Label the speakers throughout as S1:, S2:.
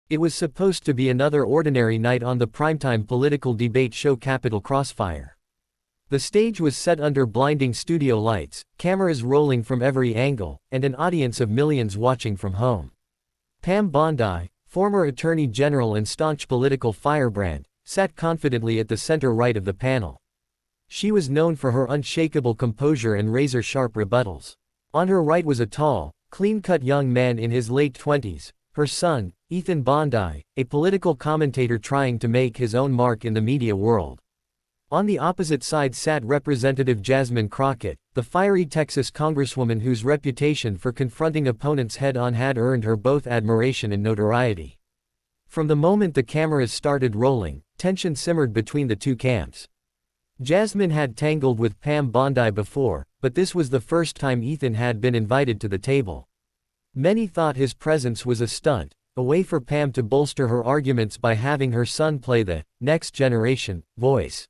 S1: It was supposed to be another ordinary night on the primetime political debate show Capitol Crossfire. The stage was set under blinding studio lights, cameras rolling from every angle, and an audience of millions watching from home. Pam Bondi, former Attorney General and staunch political firebrand, sat confidently at the center right of the panel. She was known for her unshakable composure and razor-sharp rebuttals. On her right was a tall, clean-cut young man in his late 20s, her son, Ethan Bondi, a political commentator trying to make his own mark in the media world. On the opposite side sat Representative Jasmine Crockett, the fiery Texas congresswoman whose reputation for confronting opponents head-on had earned her both admiration and notoriety. From the moment the cameras started rolling, tension simmered between the two camps. Jasmine had tangled with Pam Bondi before, but this was the first time Ethan had been invited to the table. Many thought his presence was a stunt, a way for Pam to bolster her arguments by having her son play the next generation voice.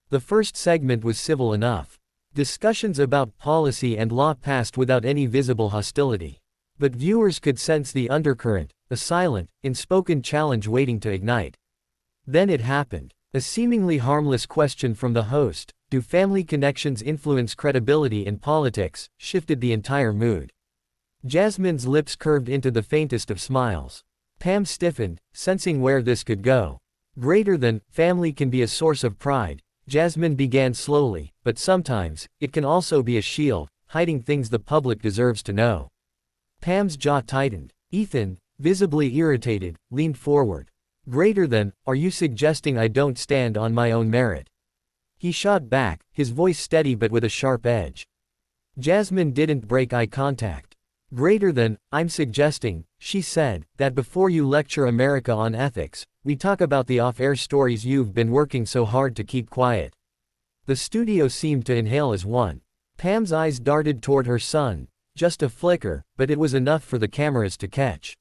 S1: The first segment was civil enough. Discussions about policy and law passed without any visible hostility. But viewers could sense the undercurrent, a silent, unspoken challenge waiting to ignite. Then it happened. A seemingly harmless question from the host, "Do family connections influence credibility in politics?" shifted the entire mood. Jasmine's lips curved into the faintest of smiles. Pam stiffened, sensing where this could go. "Greater than family can be a source of pride," Jasmine began slowly, "but sometimes, it can also be a shield, hiding things the public deserves to know." Pam's jaw tightened. Ethan, visibly irritated, leaned forward. "Greater than, are you suggesting I don't stand on my own merit?" He shot back, his voice steady but with a sharp edge. Jasmine didn't break eye contact. "Greater than, I'm suggesting," she said, "that before you lecture America on ethics, we talk about the off-air stories you've been working so hard to keep quiet." The studio seemed to inhale as one. Pam's eyes darted toward her son, just a flicker, but it was enough for the cameras to catch.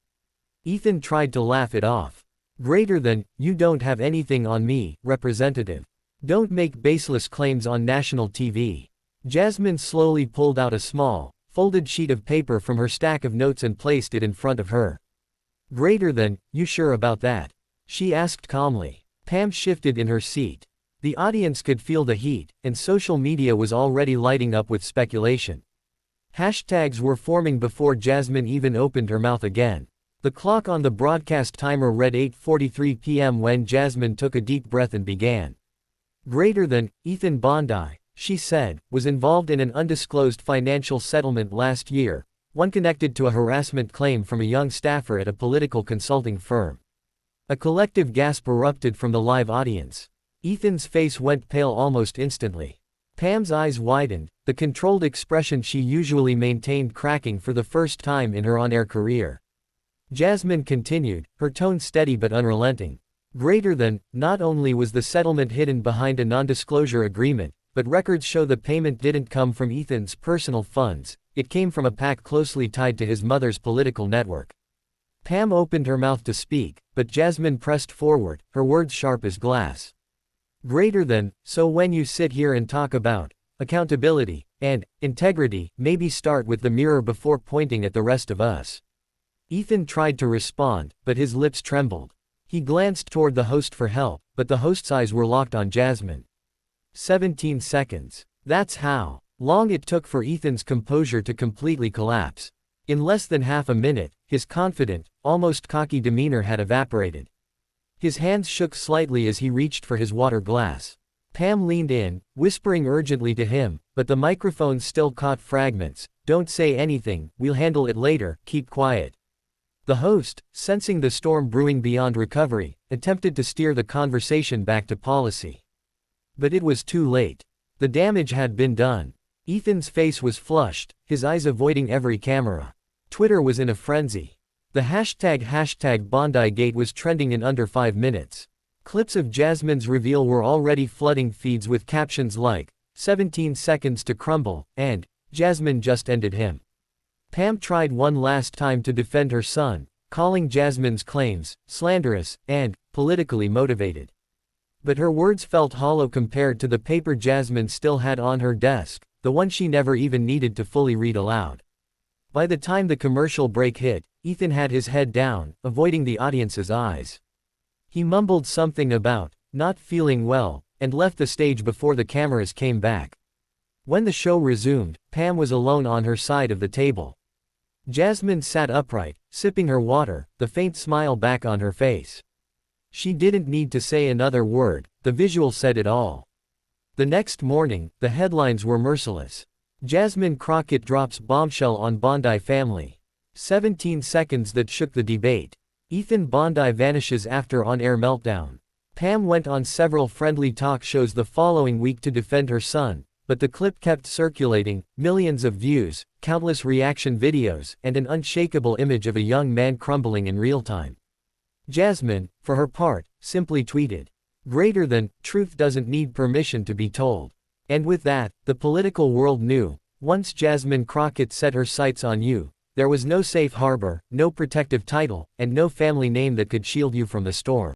S1: Ethan tried to laugh it off. "Greater than, you don't have anything on me, Representative. Don't make baseless claims on national TV." Jasmine slowly pulled out a small, folded sheet of paper from her stack of notes and placed it in front of her. "Greater than, you sure about that?" she asked calmly. Pam shifted in her seat. The audience could feel the heat, and social media was already lighting up with speculation. Hashtags were forming before Jasmine even opened her mouth again. The clock on the broadcast timer read 8:43 p.m. when Jasmine took a deep breath and began. "Greater than, Ethan Bondi," she said, "was involved in an undisclosed financial settlement last year, one connected to a harassment claim from a young staffer at a political consulting firm." A collective gasp erupted from the live audience. Ethan's face went pale almost instantly. Pam's eyes widened, the controlled expression she usually maintained cracking for the first time in her on-air career. Jasmine continued, her tone steady but unrelenting. "Greater than, not only was the settlement hidden behind a non-disclosure agreement, but records show the payment didn't come from Ethan's personal funds, it came from a PAC closely tied to his mother's political network." Pam opened her mouth to speak, but Jasmine pressed forward, her words sharp as glass. "Greater than, so when you sit here and talk about accountability and integrity, maybe start with the mirror before pointing at the rest of us." Ethan tried to respond, but his lips trembled. He glanced toward the host for help, but the host's eyes were locked on Jasmine. 17 seconds. That's how long it took for Ethan's composure to completely collapse. In less than half a minute, his confident, almost cocky demeanor had evaporated. His hands shook slightly as he reached for his water glass. Pam leaned in, whispering urgently to him, but the microphone still caught fragments. "Don't say anything, we'll handle it later, keep quiet." The host, sensing the storm brewing beyond recovery, attempted to steer the conversation back to policy. But it was too late. The damage had been done. Ethan's face was flushed, his eyes avoiding every camera. Twitter was in a frenzy. The hashtag #BondiGate was trending in under 5 minutes. Clips of Jasmine's reveal were already flooding feeds with captions like, "17 seconds to crumble," and, "Jasmine just ended him." Pam tried one last time to defend her son, calling Jasmine's claims slanderous and politically motivated. But her words felt hollow compared to the paper Jasmine still had on her desk, the one she never even needed to fully read aloud. By the time the commercial break hit, Ethan had his head down, avoiding the audience's eyes. He mumbled something about not feeling well, and left the stage before the cameras came back. When the show resumed, Pam was alone on her side of the table. Jasmine sat upright, sipping her water, the faint smile back on her face. She didn't need to say another word, the visual said it all. The next morning, the headlines were merciless. Jasmine Crockett drops bombshell on Bondi family. 17 seconds that shook the debate. Ethan Bondi vanishes after on-air meltdown. Pam went on several friendly talk shows the following week to defend her son, but the clip kept circulating, millions of views, countless reaction videos, and an unshakable image of a young man crumbling in real time. Jasmine, for her part, simply tweeted, "Greater than, truth doesn't need permission to be told." And with that, the political world knew, once Jasmine Crockett set her sights on you, there was no safe harbor, no protective title, and no family name that could shield you from the storm.